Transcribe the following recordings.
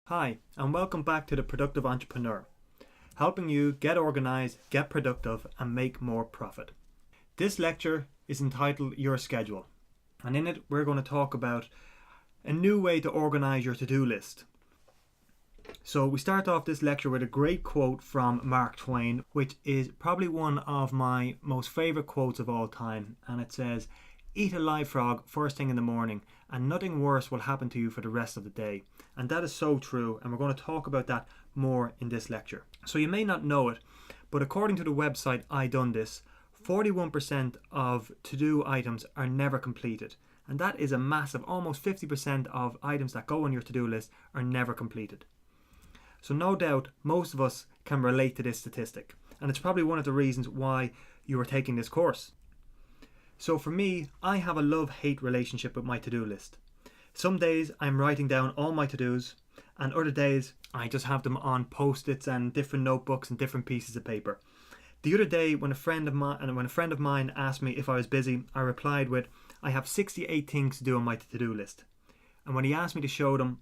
Hi, and welcome back to The Productive Entrepreneur, helping you get organized, get productive, and make more profit. This lecture is entitled Your Schedule, and in it we're going to talk about a new way to organize your to-do list. So we start off this lecture with a great quote from Mark Twain, which is probably one of my most favorite quotes of all time, and it says, "Eat a live frog first thing in the morning, and nothing worse will happen to you for the rest of the day." And that is so true, and we're going to talk about that more in this lecture. So you may not know it, but according to the website I Done This, 41% of to-do items are never completed. And that is a massive, almost 50% of items that go on your to-do list are never completed. So no doubt most of us can relate to this statistic, and it's probably one of the reasons why you are taking this course. So for me, I have a love-hate relationship with my to-do list. Some days I'm writing down all my to-dos, and other days I just have them on post-its and different notebooks and different pieces of paper. The other day when a friend of mine asked me if I was busy, I replied with, "I have 68 things to do on my to-do list." And when he asked me to show them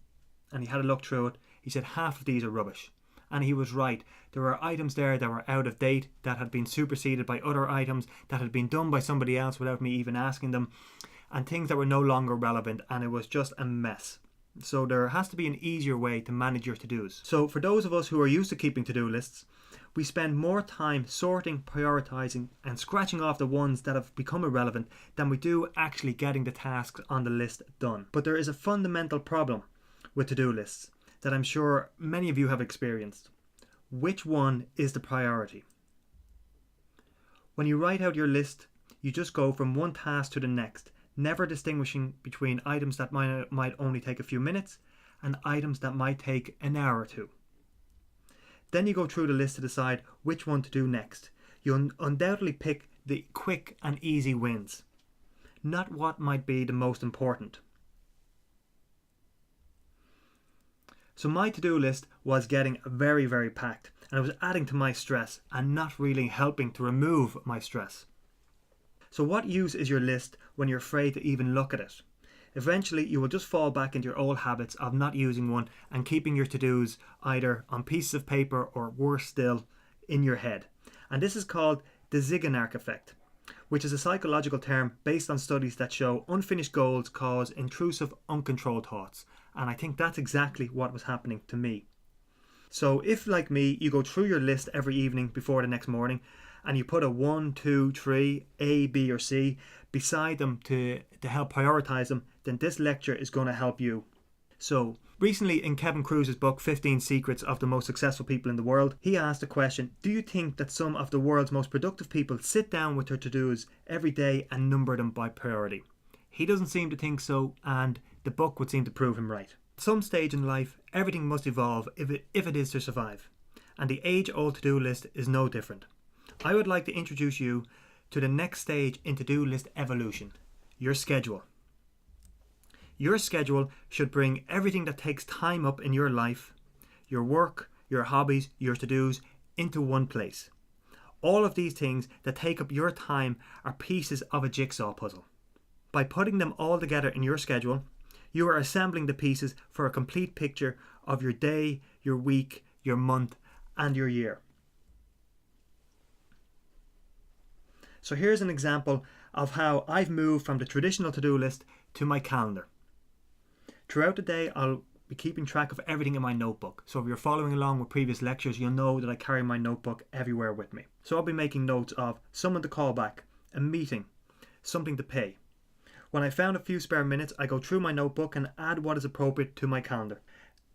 and he had a look through it, he said half of these are rubbish. And he was right. There were items there that were out of date, that had been superseded by other items, that had been done by somebody else without me even asking them, and things that were no longer relevant, and it was just a mess. So there has to be an easier way to manage your to-dos. So for those of us who are used to keeping to-do lists, we spend more time sorting, prioritizing, and scratching off the ones that have become irrelevant than we do actually getting the tasks on the list done. But there is a fundamental problem with to-do lists that I'm sure many of you have experienced. Which one is the priority? When you write out your list, you just go from one task to the next, never distinguishing between items that might only take a few minutes and items that might take an hour or two. Then you go through the list to decide which one to do next. You'll undoubtedly pick the quick and easy wins, not what might be the most important. So my to-do list was getting very, very packed, and it was adding to my stress and not really helping to remove my stress. So what use is your list when you're afraid to even look at it? Eventually you will just fall back into your old habits of not using one and keeping your to-dos either on pieces of paper or worse still, in your head. And this is called the Zig and Arc Effect, which is a psychological term based on studies that show unfinished goals cause intrusive, uncontrolled thoughts. And I think that's exactly what was happening to me. So if, like me, you go through your list every evening before the next morning and you put a 1, 2, 3, A, B or C beside them to help prioritize them, then this lecture is going to help you. So recently in Kevin Kruse's book 15 Secrets of the Most Successful People in the World, he asked the question, do you think that some of the world's most productive people sit down with their to-dos every day and number them by priority? He doesn't seem to think so, and the book would seem to prove him right. At some stage in life, everything must evolve if it is to survive, and the age-old to-do list is no different. I would like to introduce you to the next stage in to-do list evolution, your schedule. Your schedule should bring everything that takes time up in your life, your work, your hobbies, your to-dos, into one place. All of these things that take up your time are pieces of a jigsaw puzzle. By putting them all together in your schedule, you are assembling the pieces for a complete picture of your day, your week, your month, and your year. So here's an example of how I've moved from the traditional to-do list to my calendar. Throughout the day, I'll be keeping track of everything in my notebook. So if you're following along with previous lectures, you'll know that I carry my notebook everywhere with me. So I'll be making notes of someone to call back, a meeting, something to pay. When I found a few spare minutes, I go through my notebook and add what is appropriate to my calendar.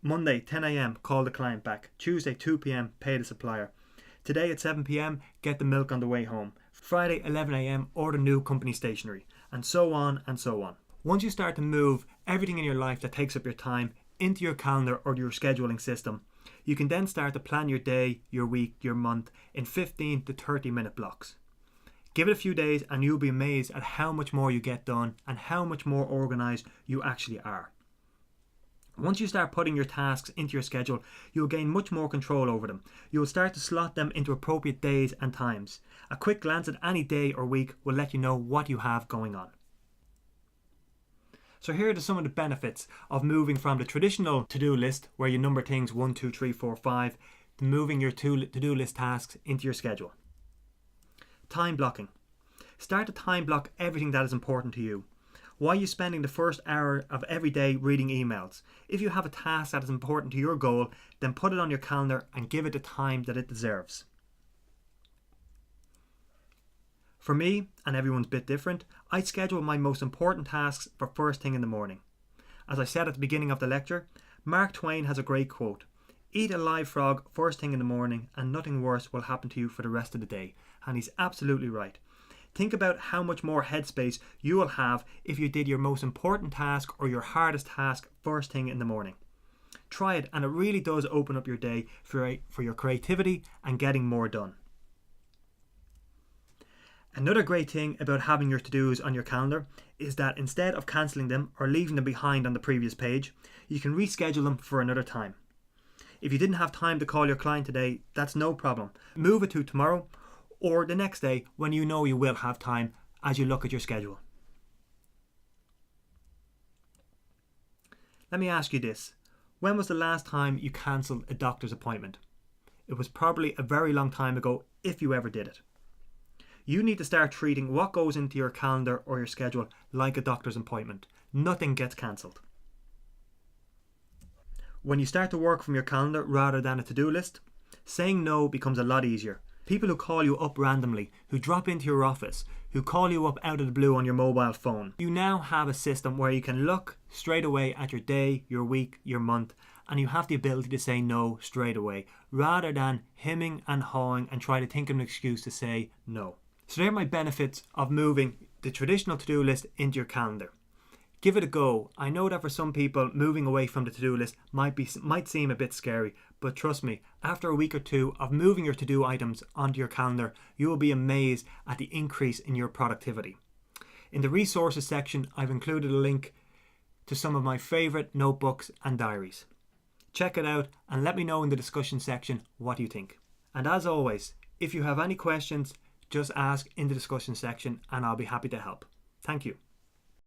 Monday, 10 a.m, call the client back. Tuesday, 2 p.m, pay the supplier. Today at 7 p.m, get the milk on the way home. Friday, 11 a.m, order new company stationery. And so on and so on. Once you start to move everything in your life that takes up your time into your calendar or your scheduling system, you can then start to plan your day, your week, your month in 15 to 30 minute blocks. Give it a few days and you'll be amazed at how much more you get done and how much more organized you actually are. Once you start putting your tasks into your schedule, you'll gain much more control over them. You'll start to slot them into appropriate days and times. A quick glance at any day or week will let you know what you have going on. So here are some of the benefits of moving from the traditional to-do list, where you number things 1, 2, 3, 4, 5, to moving your to-do list tasks into your schedule. Time blocking. Start to time block everything that is important to you. Why are you spending the first hour of every day reading emails? If you have a task that is important to your goal, then put it on your calendar and give it the time that it deserves. For me, and everyone's a bit different, I schedule my most important tasks for first thing in the morning. As I said at the beginning of the lecture, Mark Twain has a great quote: "Eat a live frog first thing in the morning and nothing worse will happen to you for the rest of the day." And he's absolutely right. Think about how much more headspace you will have if you did your most important task or your hardest task first thing in the morning. Try it, and it really does open up your day for your creativity and getting more done. Another great thing about having your to-dos on your calendar is that instead of cancelling them or leaving them behind on the previous page, you can reschedule them for another time. If you didn't have time to call your client today, that's no problem. Move it to tomorrow or the next day when you know you will have time as you look at your schedule. Let me ask you this. When was the last time you cancelled a doctor's appointment? It was probably a very long time ago, if you ever did it. You need to start treating what goes into your calendar or your schedule like a doctor's appointment. Nothing gets cancelled. When you start to work from your calendar rather than a to-do list, saying no becomes a lot easier. People who call you up randomly, who drop into your office, who call you up out of the blue on your mobile phone. You now have a system where you can look straight away at your day, your week, your month, and you have the ability to say no straight away, rather than hemming and hawing and try to think of an excuse to say no. So there are my benefits of moving the traditional to-do list into your calendar. Give it a go. I know that for some people, moving away from the to-do list might seem a bit scary, but trust me, after a week or two of moving your to-do items onto your calendar, you will be amazed at the increase in your productivity. In the resources section, I've included a link to some of my favourite notebooks and diaries. Check it out and let me know in the discussion section what you think. And as always, if you have any questions, just ask in the discussion section and I'll be happy to help. Thank you.